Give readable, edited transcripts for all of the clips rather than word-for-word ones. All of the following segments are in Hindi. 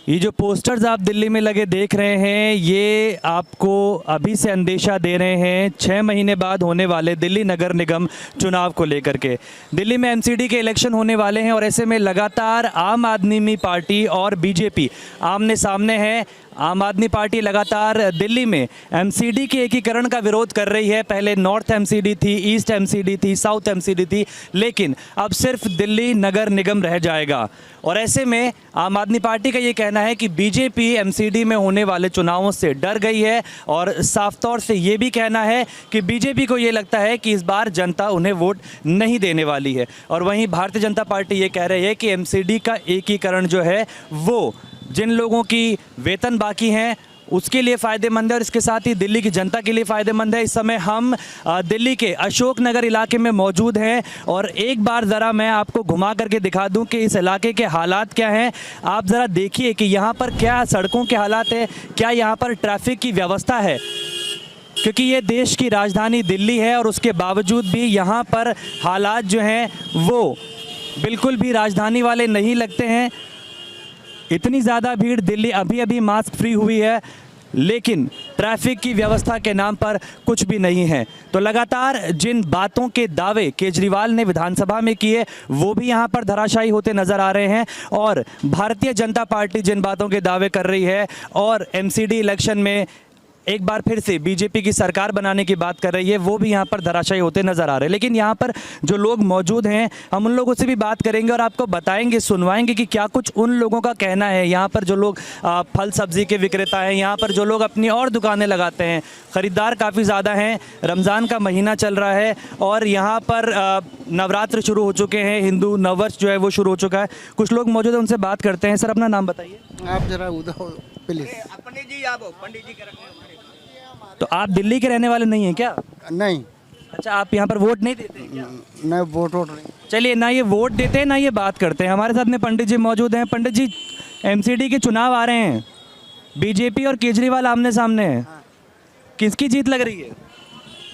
ये जो पोस्टर्स आप दिल्ली में लगे देख रहे हैं, ये आपको अभी से अंदेशा दे रहे हैं 6 महीने बाद होने वाले दिल्ली नगर निगम चुनाव को लेकर के। दिल्ली में एमसीडी के इलेक्शन होने वाले हैं और ऐसे में लगातार आम आदमी पार्टी और बीजेपी आमने सामने है। आम आदमी पार्टी लगातार दिल्ली में एमसीडी के एकीकरण का विरोध कर रही है। पहले नॉर्थ एमसीडी थी, ईस्ट एमसीडी थी, साउथ एमसीडी थी, लेकिन अब सिर्फ दिल्ली नगर निगम रह जाएगा। और ऐसे में आम आदमी पार्टी का ये कहना है कि बीजेपी एमसीडी में होने वाले चुनावों से डर गई है और साफ तौर से ये भी कहना है कि बीजेपी को ये लगता है कि इस बार जनता उन्हें वोट नहीं देने वाली है। और वहीं भारतीय जनता पार्टी ये कह रही है कि एमसीडी का एकीकरण जो है वो जिन लोगों की वेतन बाकी हैं उसके लिए फ़ायदेमंद है और इसके साथ ही दिल्ली की जनता के लिए फ़ायदेमंद है। इस समय हम दिल्ली के अशोक नगर इलाके में मौजूद हैं और एक बार ज़रा मैं आपको घुमा करके दिखा दूं कि इस इलाके के हालात क्या हैं। आप ज़रा देखिए कि यहाँ पर क्या सड़कों के हालात है, क्या यहाँ पर ट्रैफिक की व्यवस्था है, क्योंकि ये देश की राजधानी दिल्ली है और उसके बावजूद भी यहाँ पर हालात जो हैं वो बिल्कुल भी राजधानी वाले नहीं लगते हैं। इतनी ज़्यादा भीड़, दिल्ली अभी अभी मास्क फ्री हुई है लेकिन ट्रैफिक की व्यवस्था के नाम पर कुछ भी नहीं है। तो लगातार जिन बातों के दावे केजरीवाल ने विधानसभा में किए वो भी यहाँ पर धराशायी होते नज़र आ रहे हैं और भारतीय जनता पार्टी जिन बातों के दावे कर रही है और एमसीडी इलेक्शन में एक बार फिर से बीजेपी की सरकार बनाने की बात कर रही है, वो भी यहाँ पर धराशायी होते नज़र आ रहे हैं। लेकिन यहाँ पर जो लोग मौजूद हैं हम उन लोगों से भी बात करेंगे और आपको बताएंगे, सुनवाएंगे कि क्या कुछ उन लोगों का कहना है। यहाँ पर जो लोग फल सब्जी के विक्रेता हैं, यहाँ पर जो लोग अपनी और दुकानें लगाते हैं, ख़रीदार काफ़ी ज़्यादा हैं। रमज़ान का महीना चल रहा है और यहाँ पर नवरात्र शुरू हो चुके हैं, हिंदू नववर्ष जो है वो शुरू हो चुका है। कुछ लोग मौजूद हैं, उनसे बात करते हैं। सर अपना नाम बताइए। आप जरा उधर प्लीज। पंडित जी आप पंडित जी के तो आप दिल्ली के रहने वाले नहीं हैं क्या? नहीं अच्छा, आप यहाँ पर वोट नहीं देते हैं क्या? नहीं, वोट नहीं। चलिए, ना ये वोट देते हैं ना ये बात करते हैं। हमारे साथ में पंडित जी मौजूद हैं। पंडित जी, एमसीडी के चुनाव आ रहे हैं, बीजेपी और केजरीवाल आमने सामने हैं, किसकी जीत लग रही है?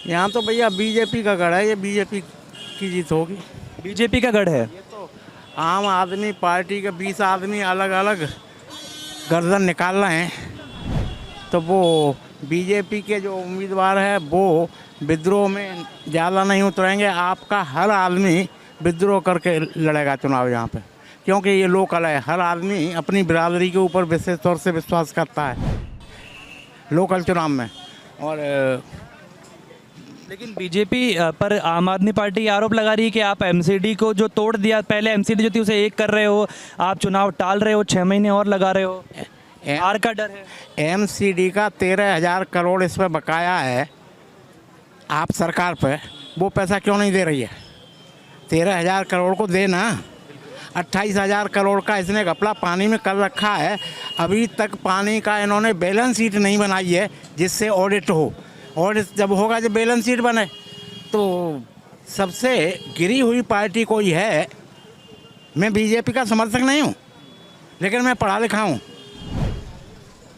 यहाँ तो भैया बीजेपी का गढ़ है, ये बीजेपी की जीत होगी। बीजेपी का गढ़ है। ये तो आम आदमी पार्टी के 20 आदमी अलग अलग गर्दन निकाल रहे हैं, तो वो बीजेपी के जो उम्मीदवार है वो विद्रोह में ज़्यादा नहीं उतरेंगे। आपका हर आदमी विद्रोह करके लड़ेगा चुनाव यहाँ पे, क्योंकि ये लोकल है। हर आदमी अपनी बिरादरी के ऊपर विशेष तौर से विश्वास करता है लोकल चुनाव में। और लेकिन बीजेपी पर आम आदमी पार्टी आरोप लगा रही है कि आप एमसीडी को जो तोड़ दिया, पहले एमसीडी जो थी उसे एक कर रहे हो, आप चुनाव टाल रहे हो, 6 महीने और लगा रहे हो, हार का डर है। एमसीडी का 13,000 करोड़ इस पर बकाया है आप सरकार पे, वो पैसा क्यों नहीं दे रही है? 13,000 करोड़ को देना। 28,000 करोड़ का इसने घपला पानी में कर रखा है। अभी तक पानी का इन्होंने बैलेंस शीट नहीं बनाई है जिससे ऑडिट हो। ऑडिट जब होगा, जब बैलेंस शीट बने, तो सबसे गिरी हुई पार्टी कोई है। मैं बीजेपी का समर्थक नहीं हूँ, लेकिन मैं पढ़ा लिखा हूँ।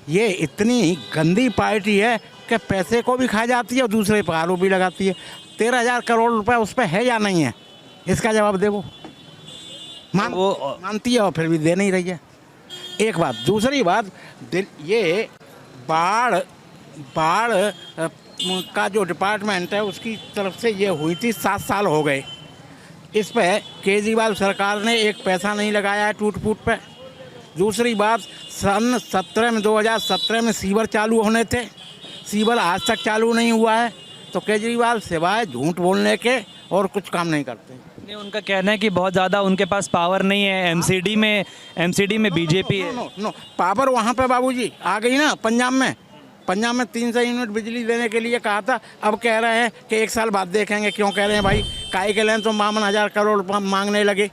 ये इतनी गंदी पार्टी है कि पैसे को भी खा जाती है और दूसरे पर आरोप भी लगाती है। 13,000 करोड़ रुपए उस पर है या नहीं है, इसका जवाब दे। वो मानती है और फिर भी दे नहीं रही है। एक बात। दूसरी बात, ये बाढ़ का जो डिपार्टमेंट है उसकी तरफ से ये हुई थी, 7 साल हो गए। इस पर केजरीवाल सरकार ने एक पैसा नहीं लगाया है टूट फूट पे। दूसरी बात, सन 2017 में सीवर चालू होने थे, सीवर आज तक चालू नहीं हुआ है। तो केजरीवाल सिवाय झूठ बोलने के और कुछ काम नहीं करते। नहीं, उनका कहना है कि बहुत ज़्यादा उनके पास पावर नहीं है। एमसीडी में बीजेपी है। नो, पावर वहाँ पे बाबूजी आ गई ना। पंजाब में 300 यूनिट बिजली देने के लिए कहा था, अब कह रहे हैं कि 1 साल बाद देखेंगे। क्यों कह रहे हैं भाई? काहे के लिए तुम 52,000 करोड़ रुपये मांगने लगे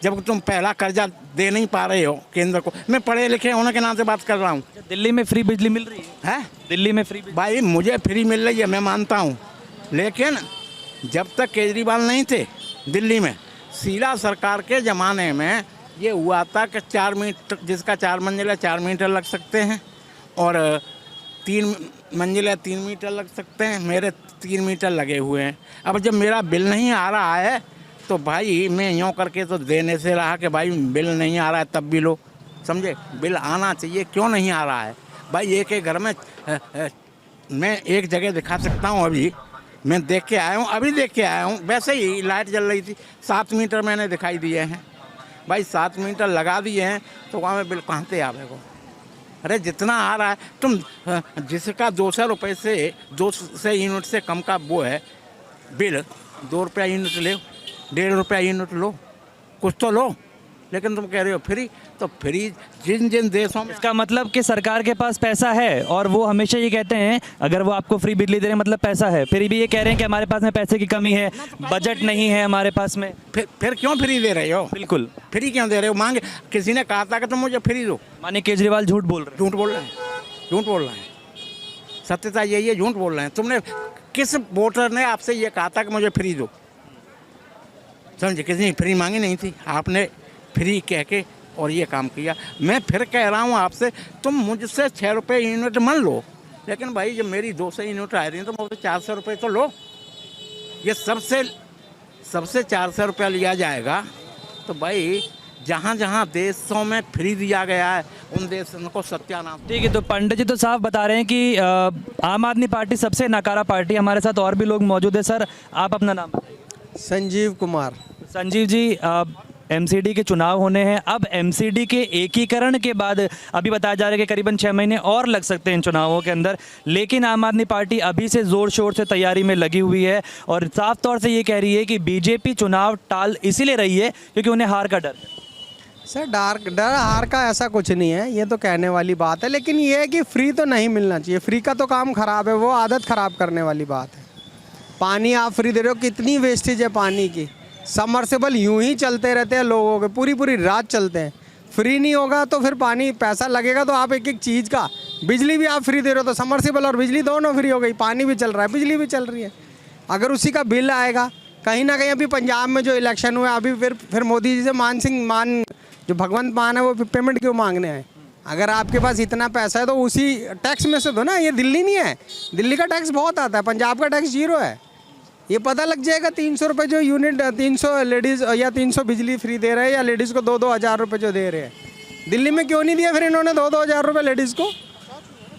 जब तुम पहला कर्जा दे नहीं पा रहे हो केंद्र को? मैं पढ़े लिखे होने के नाम से बात कर रहा हूँ। दिल्ली में फ्री बिजली मिल रही है? दिल्ली में फ्री बिजली? भाई मुझे फ्री मिल रही है, मैं मानता हूँ, लेकिन जब तक केजरीवाल नहीं थे दिल्ली में, शीला सरकार के ज़माने में ये हुआ था कि 4 मीटर, जिसका 4 मंजिल है 4 मीटर लग सकते हैं और 3 मंजिल है 3 मीटर लग सकते हैं। मेरे 3 मीटर लगे हुए हैं। अब जब मेरा बिल नहीं आ रहा है तो भाई मैं यूँ करके तो देने से रहा कि भाई बिल नहीं आ रहा है तब भी लो। समझे। बिल आना चाहिए, क्यों नहीं आ रहा है भाई। एक एक घर में मैं एक जगह दिखा सकता हूँ, अभी मैं देख के आया हूँ, अभी देख के आया हूँ, वैसे ही लाइट जल रही थी, 7 मीटर मैंने दिखाई दिए हैं भाई, 7 मीटर लगा दिए हैं, तो वहाँ में बिल कहाँ से आवेगा। अरे जितना आ रहा है, तुम जिसका 200 रुपये से 200 यूनिट से कम का वो है बिल, 2 रुपया यूनिट ले, 1.5 रुपया यूनिट लो, कुछ तो लो, लेकिन तुम कह रहे हो फ्री। तो फ्री जिन जिन देशों में, इसका मतलब कि सरकार के पास पैसा है, और वो हमेशा ये कहते हैं अगर वो आपको फ्री बिजली दे रहे हैं मतलब पैसा है, फिर भी ये कह रहे हैं कि हमारे पास में पैसे की कमी है, बजट नहीं है हमारे पास में। फिर क्यों फ्री दे रहे हो। बिल्कुल, फ्री क्यों दे रहे हो। मांगे किसी ने कहा था कि तुम मुझे फ्री दो। माननीय केजरीवाल झूठ बोल रहे हैं। झूठ बोल रहे हैं, झूठ बोल रहे हैं, सत्यता यही है, झूठ बोल रहे हैं। तुमने किस वोटर ने आपसे ये कहा था कि मुझे फ्री दो। समझे, किसी ने फ्री मांगी नहीं थी, आपने फ्री कह के और ये काम किया। मैं फिर कह रहा हूँ आपसे, तुम मुझसे 6 रुपये यूनिट मान लो, लेकिन भाई जब मेरी 200 यूनिट आ रही है तो मुझसे 400 रुपये तो लो। ये सबसे 400 रुपया लिया जाएगा, तो भाई जहाँ जहाँ देशों में फ्री दिया गया है उन देशों को सत्यानाश। ठीक है, तो पंडित जी तो साफ बता रहे हैं कि आम आदमी पार्टी सबसे नकारा पार्टी। हमारे साथ और भी लोग मौजूद है। सर, आप अपना नाम बताइए। संजीव कुमार। संजीव जी, एमसीडी के चुनाव होने हैं। अब एमसीडी के एकीकरण के बाद अभी बताया जा रहा है कि करीबन 6 महीने और लग सकते हैं इन चुनावों के अंदर, लेकिन आम आदमी पार्टी अभी से ज़ोर शोर से तैयारी में लगी हुई है और साफ तौर से ये कह रही है कि बीजेपी चुनाव टाल इसीलिए रही है क्योंकि उन्हें हार का डर है। सर, डर हार का ऐसा कुछ नहीं है, ये तो कहने वाली बात है, लेकिन ये है कि फ्री तो नहीं मिलना चाहिए। फ्री का तो काम ख़राब है, वो आदत ख़राब करने वाली बात है। पानी आप फ्री दे रहे हो, कितनी वेस्टेज है पानी की। सबमर्सिबल यूं ही चलते रहते हैं लोगों के, पूरी पूरी रात चलते हैं। फ्री नहीं होगा तो फिर पानी पैसा लगेगा, तो आप एक एक चीज़ का, बिजली भी आप फ्री दे रहे हो तो सबमर्सिबल और बिजली दोनों फ्री हो गई, पानी भी चल रहा है, बिजली भी चल रही है। अगर उसी का बिल आएगा कहीं ना कहीं, अभी पंजाब में जो इलेक्शन हुआ, अभी फिर मोदी जी से जो भगवंत मान है वो पेमेंट क्यों मांगने आए। अगर आपके पास इतना पैसा है तो उसी टैक्स में से दो ना। ये दिल्ली नहीं है, दिल्ली का टैक्स बहुत आता है, पंजाब का टैक्स 0 है। ये पता लग जाएगा। 300 रुपये जो यूनिट, 300 लेडीज़ या 300 बिजली फ्री दे रहे हैं, या लेडीज़ को 2-2 हज़ार रुपये जो दे रहे हैं, दिल्ली में क्यों नहीं दिया फिर इन्होंने 2-2 हज़ार रुपये लेडीज़ को।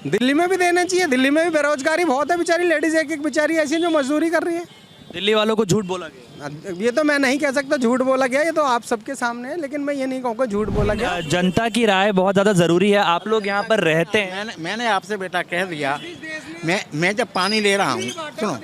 दिल्ली में भी देना चाहिए। दिल्ली में भी बेरोजगारी बहुत है, बेचारी लेडीज़ एक एक बेचारी ऐसी जो मजदूरी कर रही है। दिल्ली वालों को झूठ बोला गया। ये तो मैं नहीं कह सकता झूठ बोला गया, ये तो आप सबके सामने है, लेकिन मैं ये नहीं कहूँगा झूठ बोला गया। जनता की राय बहुत ज़्यादा ज़रूरी है। आप लोग यहाँ पर रहते हैं। मैंने आपसे बेटा कह दिया, मैं जब पानी ले रहा हूँ, सुनो,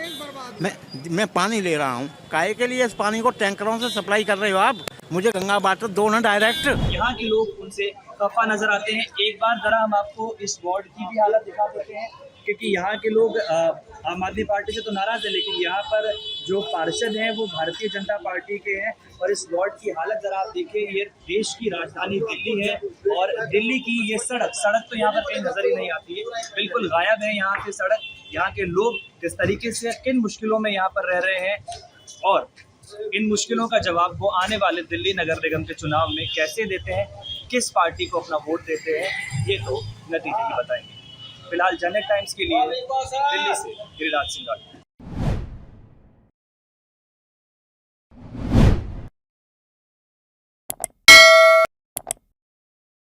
मैं पानी ले रहा हूँ, काहे के लिए इस पानी को टैंकरों से सप्लाई कर रहे हो आप। मुझे गंगा वाटर दो ना डायरेक्ट। यहाँ के लोग उनसे खफा नजर आते हैं। एक बार जरा हम आपको इस वार्ड की भी हालत दिखा देते हैं, क्योंकि यहाँ के लोग आम आदमी पार्टी से तो नाराज है, लेकिन यहाँ पर जो पार्षद हैं वो भारतीय जनता पार्टी के हैं। और इस वार्ड की हालत जरा आप देखिए, ये देश की राजधानी दिल्ली है और दिल्ली की ये सड़क तो यहाँ पर कहीं नजर ही नहीं आती है, बिल्कुल गायब है यहाँ से सड़क। यहाँ के लोग किस तरीके से किन मुश्किलों में यहाँ पर रह रहे हैं और इन मुश्किलों का जवाब वो आने वाले दिल्ली नगर निगम के चुनाव में कैसे देते हैं, किस पार्टी को अपना वोट देते हैं, ये तो नतीजे ही बताएंगे। फिलहाल जनहित टाइम्स के लिए दिल्ली से गिरिराज सिंह।